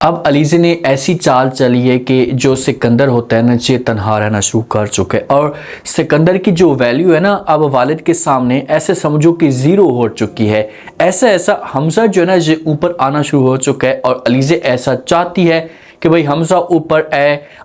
अब अलीज़े ने ऐसी चाल चली है कि जो सिकंदर होता है ना, ये तन्हा रहना शुरू कर चुका है और सिकंदर की जो वैल्यू है ना, अब वालिद के सामने ऐसे समझो कि ज़ीरो हो चुकी है। ऐसा हमजा जो है ना, ये ऊपर आना शुरू हो चुका है और अलीज़े ऐसा चाहती है कि भाई हमजा ऊपर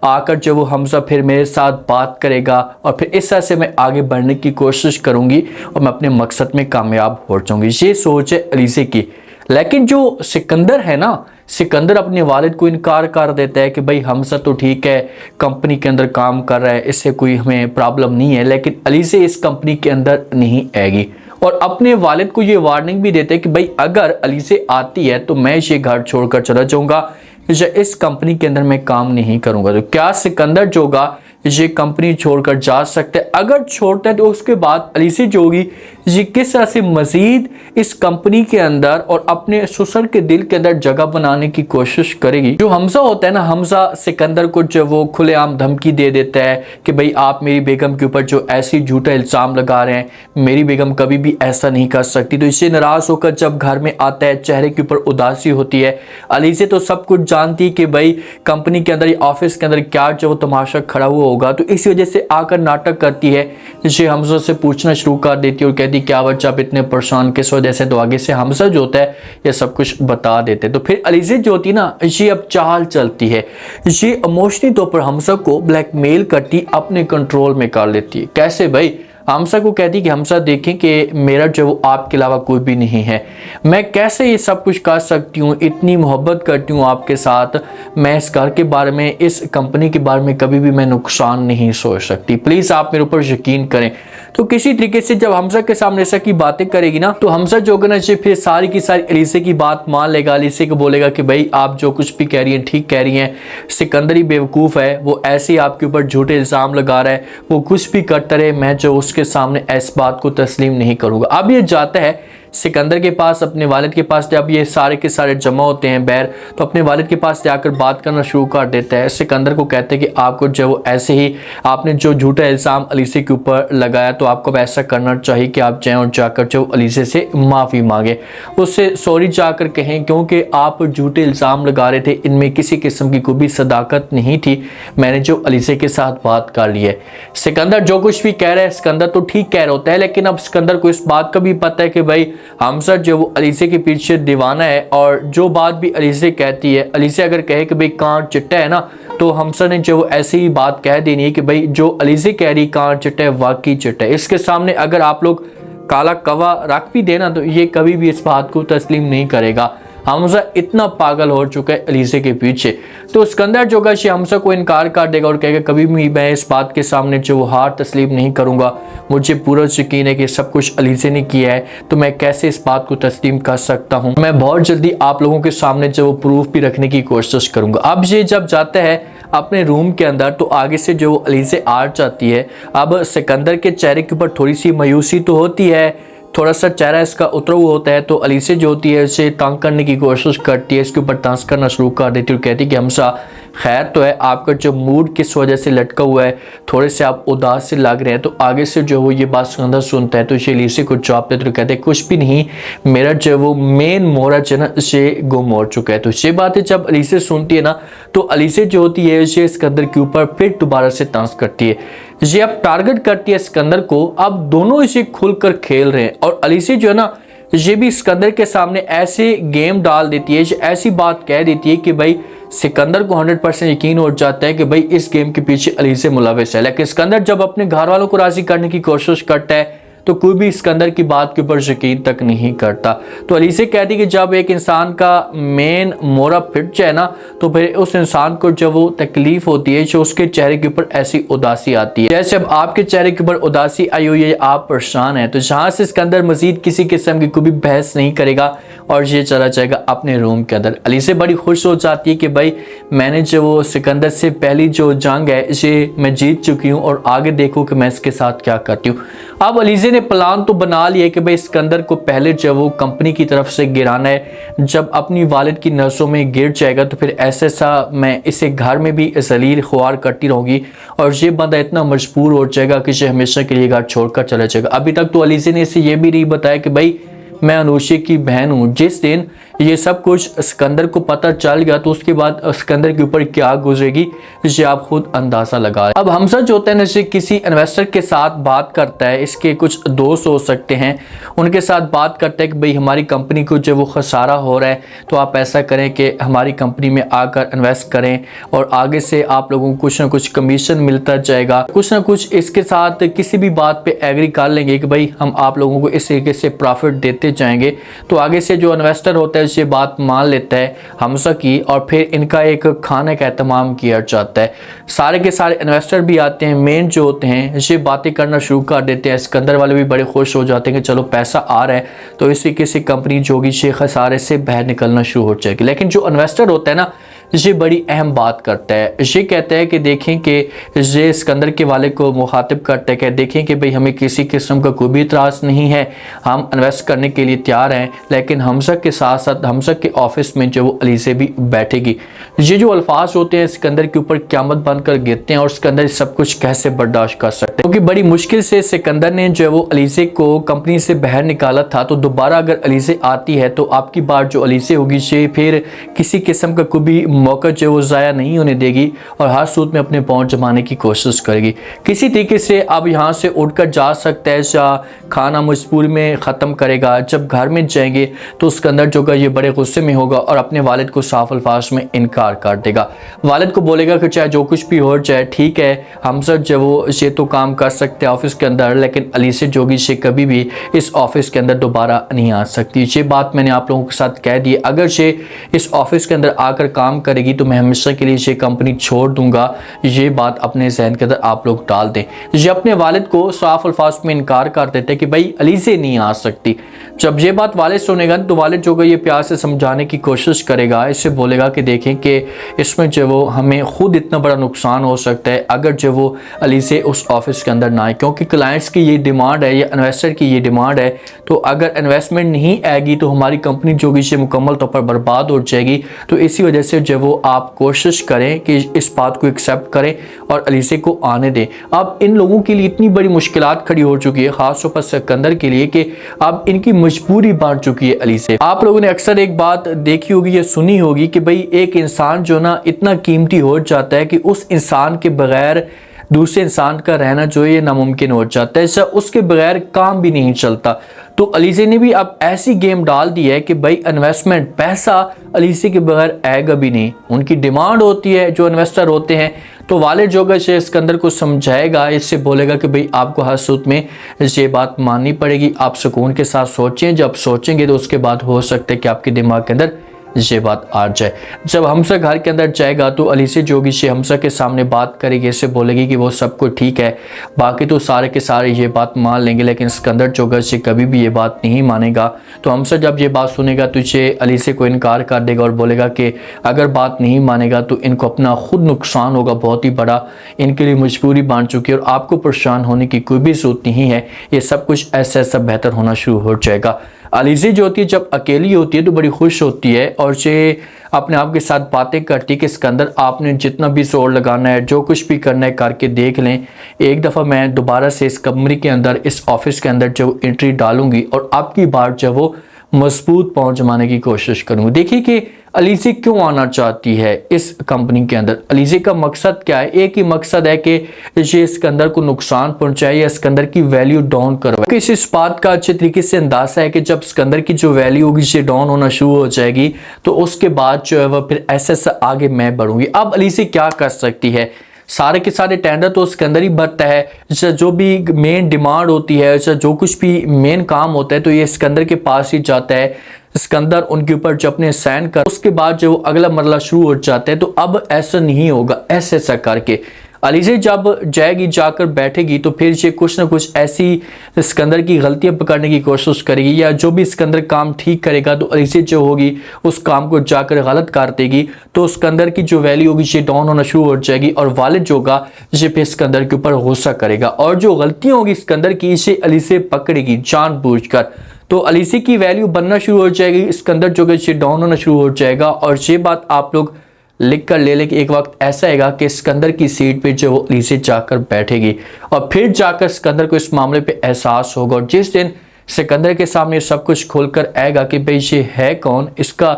आकर जो वो हमजा फिर मेरे साथ बात करेगा और फिर इस तरह से मैं आगे बढ़ने की कोशिश करूँगी और मैं अपने मकसद में कामयाब हो जाऊँगी। ये सोच है अलीज़े की। लेकिन जो सिकंदर है ना, सिकंदर अपने वालिद को इनकार कर देता है कि भाई हमजा तो ठीक है, कंपनी के अंदर काम कर रहा है, इससे कोई हमें प्रॉब्लम नहीं है, लेकिन अलीज़े इस कंपनी के अंदर नहीं आएगी। और अपने वालिद को ये वार्निंग भी देते हैं कि भाई अगर अलीज़े आती है तो मैं ये घर छोड़कर चला जाऊँगा या इस कंपनी के अंदर मैं काम नहीं करूँगा। तो क्या सिकंदर जो होगा ये कंपनी छोड़कर जा सकते हैं? अगर छोड़ता है तो उसके बाद अलीज़े जो होगी ये किस तरह से मज़ीद इस कंपनी के अंदर और अपने ससुर के दिल के अंदर जगह बनाने की कोशिश करेगी। जो हमजा होता है ना, हमजा सिकंदर को जो वो खुलेआम धमकी दे देता है कि भाई आप मेरी बेगम के ऊपर जो ऐसी झूठा इल्ज़ाम लगा रहे हैं, मेरी बेगम कभी भी ऐसा नहीं कर सकती। तो इससे नाराज़ होकर जब घर में आता है, चेहरे के ऊपर उदासी होती है। अलीज़े तो सब कुछ जानती है कि भाई कंपनी के अंदर, ऑफिस के अंदर क्या जो तमाशा खड़ा हुआ होगा, तो इसी वजह से आकर नाटक करती है। ये हमजा से पूछना शुरू कर देती है और कहती क्या बच्चा आप इतने परेशान किस वजह से? तो आगे से हमजा जो होता है ये सब कुछ बता देते। तो फिर अलीज़े जो होती है ना, ये अब चाल चलती है, ये इमोशनली तौर पर हमजा को ब्लैकमेल करती, अपने कंट्रोल में कर लेती है। कैसे भाई? हमजा को कहती कि हमजा देखें कि मेरा जो वो आपके अलावा कोई भी नहीं है, मैं कैसे ये सब कुछ कर सकती हूँ, इतनी मोहब्बत करती हूँ आपके साथ, मैं इस घर के बारे में, इस कंपनी के बारे में कभी भी मैं नुकसान नहीं सोच सकती, प्लीज़ आप मेरे ऊपर यकीन करें। तो किसी तरीके से जब हमजा के सामने ऐसा की बातें करेगी ना, तो हमजा जो होगा ना, फिर सारी की सारी अलीज़े की बात मान लेगा। अलीज़े को बोलेगा कि भाई आप जो कुछ भी कह रही हैं ठीक कह रही हैं, सिकंदर ही बेवकूफ़ है, वो ऐसे ही आपके ऊपर झूठे इल्ज़ाम लगा रहा है, वो कुछ भी करता रहे, मैं जो उसके सामने इस बात को तस्लीम नहीं करूँगा। अब ये जाता है सिकंदर के पास, अपने वालिद के पास। जब ये सारे के सारे जमा होते हैं बैर, तो अपने वालिद के पास जाकर बात करना शुरू कर देता है। सिकंदर को कहते हैं कि आपको जो ऐसे ही आपने जो झूठा इल्ज़ाम अलीज़े के ऊपर लगाया, तो आपको ऐसा करना चाहिए कि आप जाएं और जाकर जो अलीज़े से माफ़ी मांगे, उससे सॉरी जाकर कहें, क्योंकि आप झूठे इल्ज़ाम लगा रहे थे, इनमें किसी किस्म की कोई भी सदाकत नहीं थी, मैंने जो अलीज़े के साथ बात कर ली है। सिकंदर जो कुछ भी कह रहा है, सिकंदर तो ठीक कह रहा होता है, लेकिन अब सिकंदर को इस बात का भी पता है कि भाई हमजा जो वो अलीज़े के पीछे दीवाना है, और जो बात भी अलीज़े कहती है, अलीज़े अगर कहे कि भाई कान चिट्टा है ना, तो हमजा ने जो ऐसी ही बात कह देनी है कि भाई जो अलीज़े कह रही कान चिट्टा है, वाकई चिट्टा है। इसके सामने अगर आप लोग काला कवा रख भी देना, तो ये कभी भी इस बात को तस्लीम नहीं करेगा। हमजा इतना पागल हो चुका है अलीज़े के पीछे। तो सिकंदर जो है हमजा को इनकार कर देगा और कहेगा कभी भी मैं इस बात के सामने जो वो हार तस्लीम नहीं करूँगा, मुझे पूरा यकीन है कि सब कुछ अलीज़े ने किया है, तो मैं कैसे इस बात को तस्लीम कर सकता हूँ। मैं बहुत जल्दी आप लोगों के सामने जो वो प्रूफ भी रखने की कोशिश करूँगा। अब ये जब जाता है अपने रूम के अंदर, तो आगे से जो अलीज़े आ जाती है। अब सिकंदर के चेहरे के ऊपर थोड़ी सी मायूसी तो होती है, थोड़ा सा चेहरा इसका उतरा हुआ होता है, तो अलीज़े जो होती है इसे तंग करने की कोशिश करती है, इसके ऊपर तंज करना शुरू कर देती है और कहती है कि हमजा खैर तो है, आपका जो मूड किस वजह से लटका हुआ है, थोड़े से आप उदास से लग रहे हैं। तो आगे से जो वो ये बात सिकंदर सुनता है, तो ये अलीज़े को जवाब देते तो कहते हैं कुछ भी नहीं, मेरा जो वो मेन मोहरा जो ना इसे गुम हो चुका है। तो ये बातें जब अलीज़े सुनती है ना, तो अलीज़े जो होती है ये सिकंदर के ऊपर फिर दोबारा से तंज करती है, ये अब टारगेट करती है सिकंदर को। अब दोनों इसे खुलकर खेल रहे हैं और अलीज़े जो है ना, ये भी सिकंदर के सामने ऐसे गेम डाल देती है, ऐसी बात कह देती है कि भाई सिकंदर को 100% यकीन हो जाता है कि भाई इस गेम के पीछे अलीज़े मुलविस है। लेकिन सिकंदर जब अपने घर वालों को राज़ी करने की कोशिश करता है, तो कोई भी सिकंदर की बात के ऊपर यकीन तक नहीं करता। तो अलीज़े कहती कि जब एक इंसान का मेन मोरा फिट जाए ना, तो फिर उस इंसान को जब वो तकलीफ होती है, जो उसके चेहरे के ऊपर ऐसी उदासी आती है, जैसे अब आपके चेहरे के ऊपर उदासी आई हुई है, आप परेशान हैं। तो जहाँ से सिकंदर मजीद किसी किस्म की कोई भी बहस नहीं करेगा और ये चला जाएगा अपने रूम के अंदर। अलीज़े बड़ी खुश हो जाती है कि भाई मैंने जो वो सिकंदर से पहली जो जंग है इसे मैं जीत चुकी हूँ, और आगे देखो कि मैं इसके साथ क्या करती हूँ। अब अलीज़े ने प्लान तो बना लिया कि भाई सिकंदर को पहले जब वो कंपनी की तरफ से गिराना है, जब अपनी वालिद की नज़रों में गिर जाएगा तो फिर ऐसा मैं इसे घर में भी जलील ख्वार करती रहूँगी, और ये बंदा इतना मजबूर हो जाएगा कि ये हमेशा के लिए घर छोड़कर चला जाएगा। अभी तक तो अलीज़े ने इसे ये भी नहीं बताया कि भाई मैं अनुषे की बहन हूँ। जिस दिन ये सब कुछ सिकंदर को पता चल गया तो उसके बाद सिकंदर के ऊपर क्या गुजरेगी ये आप खुद अंदाजा लगा। अब हमजा जो होता है ना, किसी इन्वेस्टर के साथ बात करता है, इसके कुछ दोस्त हो सकते हैं, उनके साथ बात करता है कि भाई हमारी कंपनी को जो वो खसारा हो रहा है तो आप ऐसा करें कि हमारी कंपनी में आकर इन्वेस्ट करें और आगे से आप लोगों को कुछ ना कुछ कमीशन मिलता जाएगा, कुछ ना कुछ इसके साथ किसी भी बात पे एग्री कर लेंगे कि भाई हम आप लोगों को इस तरीके से प्रॉफिट देते जाएंगे। तो आगे से जो इन्वेस्टर होता है ये बात मान लेता है हमजा की और फिर इनका एक खाने का एहतमाम किया जाता है। सारे के सारे इन्वेस्टर भी आते हैं, मेन जो होते हैं ये बातें करना शुरू कर देते हैं। सिकंदर वाले भी बड़े खुश हो जाते हैं कि चलो पैसा आ रहा है तो इस तरीके से कंपनी जो होगी ये खसारे से बाहर निकलना शुरू हो जाएगी। लेकिन जो इन्वेस्टर होता है ना ये बड़ी अहम बात करता है, ये कहता है कि देखें कि ये सिकंदर के वाले को मुखातिब करता है कि देखें कि भाई हमें किसी किस्म का कोई भी इतराज़ नहीं है, हम इन्वेस्ट करने के लिए तैयार हैं, लेकिन हमजा के साथ साथ हमजा के ऑफिस में जो वो अलीज़े भी बैठेगी। ये जो अल्फाज होते हैं सिकंदर के ऊपर क़यामत बनकर गिरते हैं और सिकंदर सब कुछ कैसे बर्दाश्त कर सकते हैं, क्योंकि बड़ी मुश्किल से सिकंदर ने जो है वो अलीज़े को कंपनी से बाहर निकाला था। तो दोबारा अगर अलीज़े आती है तो आपकी बात जो अलीज़े होगी ये फिर किसी किस्म का कोई भी मौका जो वो ज़ाया नहीं होने देगी और हर सूरत में अपने पहुंच जमाने की कोशिश करेगी। किसी तरीके से अब यहाँ से उठकर जा सकता है या खाना मजबूरी में ख़त्म करेगा। जब घर में जाएंगे तो सिकंदर जो है ये बड़े गुस्से में होगा और अपने वालिद को साफ अल्फाज में इनकार कर देगा। वालिद को बोलेगा कि चाहे जो कुछ भी हो जाए ठीक है, हमजा जो वो ये तो काम कर सकते हैं ऑफिस के अंदर, लेकिन अलीज़े जोगी से कभी भी इस ऑफिस के अंदर दोबारा नहीं आ सकती। ये बात मैंने आप लोगों के साथ कह दी। अगर ये इस ऑफिस के अंदर आकर काम करेगी तो मैं हमेशा के लिए ये कंपनी छोड़ दूंगा। ये बात अपने जहन के अंदर आप लोग डाल दें। ये अपने वालिद को साफ अल्फाज में इनकार कर देते कि भाई अलीज़े नहीं आ सकती। जब ये बात वालिद सुनेगा तो वालिद जो है ये प्यार से समझाने की कोशिश करेगा, इससे बोलेगा कि देखें कि इसमें जो वो हमें खुद इतना बड़ा नुकसान हो सकता है अगर जो वो अलीज़े उस ऑफिस के अंदर ना आए, क्योंकि क्लाइंट्स की ये डिमांड है या इन्वेस्टर की ये डिमांड है। तो अगर इन्वेस्टमेंट नहीं आएगी तो हमारी कंपनी जो कि मुकम्मल तौर पर बर्बाद हो जाएगी। तो इसी वजह से जो वो आप कोशिश करें कि इस बात को एक्सेप्ट करें और अलीज़े को आने दें। अब इन लोगों के लिए इतनी बड़ी मुश्किलात खड़ी हो चुकी है, खासतौर पर सिकंदर के लिए, कि अब इनकी मजबूरी बढ़ चुकी है अलीज़े। आप लोगों ने अक्सर एक बात देखी होगी या सुनी होगी कि भाई एक इंसान जो ना इतना कीमती हो जाता है कि उस इंसान के बगैर दूसरे इंसान का रहना जो है ये नामुमकिन हो जाता है, ऐसा उसके बगैर काम भी नहीं चलता। तो अलीज़े ने भी अब ऐसी गेम डाल दी है कि भाई इन्वेस्टमेंट पैसा अलीज़े के बगैर आएगा भी नहीं। उनकी डिमांड होती है जो इन्वेस्टर होते हैं, तो वालिद जो है सिकंदर को समझाएगा, इससे बोलेगा कि भाई आपको हर सूरत में ये बात माननी पड़ेगी, आप सुकून के साथ सोचें। जब सोचेंगे तो उसके बाद हो सकता है कि आपके दिमाग के अंदर ये बात आ जाए। जब हमजा घर के अंदर जाएगा तो अलीज़े जोगी से हमजा के सामने बात करेगी, इससे बोलेगी कि वो सब कुछ ठीक है, बाकी तो सारे के सारे ये बात मान लेंगे, लेकिन सिकंदर जोगी से कभी भी ये बात नहीं मानेगा। तो हमजा जब ये बात सुनेगा तो ये अलीज़े को इनकार कर देगा और बोलेगा कि अगर बात नहीं मानेगा तो इनको अपना खुद नुकसान होगा बहुत ही बड़ा, इनके लिए मजबूरी बन चुकी है और आपको परेशान होने की कोई भी ज़रूरत नहीं है, ये सब कुछ ऐसा ऐसा बेहतर होना शुरू हो जाएगा। अलीज़े जो होती है जब अकेली होती है तो बड़ी खुश होती है और ये अपने आप के साथ बातें करती है कि सिकंदर आपने जितना भी जोर लगाना है, जो कुछ भी करना है करके देख लें, एक दफ़ा मैं दोबारा से इस कंपनी के अंदर, इस ऑफिस के अंदर जो एंट्री डालूंगी और आपकी बात जो वो मजबूत पहुंच जमाने की कोशिश करूँगी। देखिए कि अलीज़े क्यों आना चाहती है इस कंपनी के अंदर। अलीज़े का मकसद क्या है? एक ही मकसद है कि ये सिकंदर को नुकसान पहुंचाए या सिकंदर की वैल्यू डाउन करवाए। इस बात का अच्छे तरीके से अंदाजा है कि जब सिकंदर की जो वैल्यू होगी ये डाउन होना शुरू हो जाएगी तो उसके बाद जो है वह फिर ऐसे आगे मैं बढ़ूंगी। अब अलीज़े क्या कर सकती है? सारे के सारे टेंडर तो सिकंदर ही भरता है, जो भी मेन डिमांड होती है, जो कुछ भी मेन काम होता है तो ये सिकंदर के पास ही जाता है। सिकंदर उनके ऊपर जो अपने साइन कर उसके बाद जो अगला मरला शुरू हो जाता है। तो अब ऐसा नहीं होगा, ऐसे ऐसा करके अलीज़े जब जाएगी, जाकर बैठेगी तो फिर ये कुछ ना कुछ ऐसी सिकंदर की गलतियां पकड़ने की कोशिश करेगी, या जो भी सिकंदर काम ठीक करेगा तो अलीज़े जो होगी उस काम को जाकर गलत कर देगी, तो सिकंदर की जो वैल्यू होगी ये डाउन होना शुरू हो जाएगी और वालिद जो होगा ये फिर सिकंदर के ऊपर गुस्सा करेगा और जो गलतियाँ होगी सिकंदर की इसे अलीज़े पकड़ेगी जानबूझकर। तो अलीज़े की वैल्यू बनना शुरू हो जाएगी, सिकंदर जो है ये डाउन होना शुरू हो जाएगा। और ये बात आप लोग लिख कर ले कि एक वक्त ऐसा आएगा कि सिकंदर की सीट पे जो अलीज़े जाकर बैठेगी और फिर जाकर सिकंदर को इस मामले पे एहसास होगा। और जिस दिन सिकंदर के सामने सब कुछ खोलकर आएगा कि भाई ये है कौन, इसका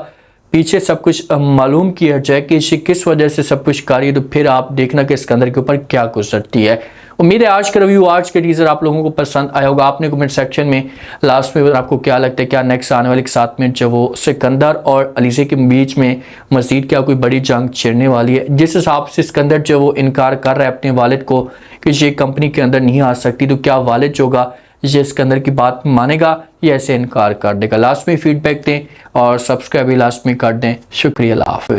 पीछे सब कुछ मालूम किया जाए कि ये किस वजह से सब कुछ कर रही है, तो फिर आप देखना कि सिकंदर के ऊपर क्या गुजरती है। उम्मीद है आज का रिव्यू, आज के टीजर आप लोगों को पसंद आया होगा। आपने कमेंट सेक्शन में लास्ट में आपको क्या लगता है, क्या नेक्स्ट आने वाले 7 मिनट जो वो सिकंदर और अलीज़ा के बीच में मजीद क्या कोई बड़ी जंग छिड़ने वाली है। जिस हिसाब से सिकंदर जो वो इनकार कर रहा है अपने वालिद को कि ये कंपनी के अंदर नहीं आ सकती, तो क्या वालिद जो होगा ये सिकंदर की बात मानेगा या ऐसे इनकार कर देगा। लास्ट में फीडबैक दें और सब्सक्राइब भी लास्ट में कर दें। शुक्रिया, अल्लाह हाफ़िज़।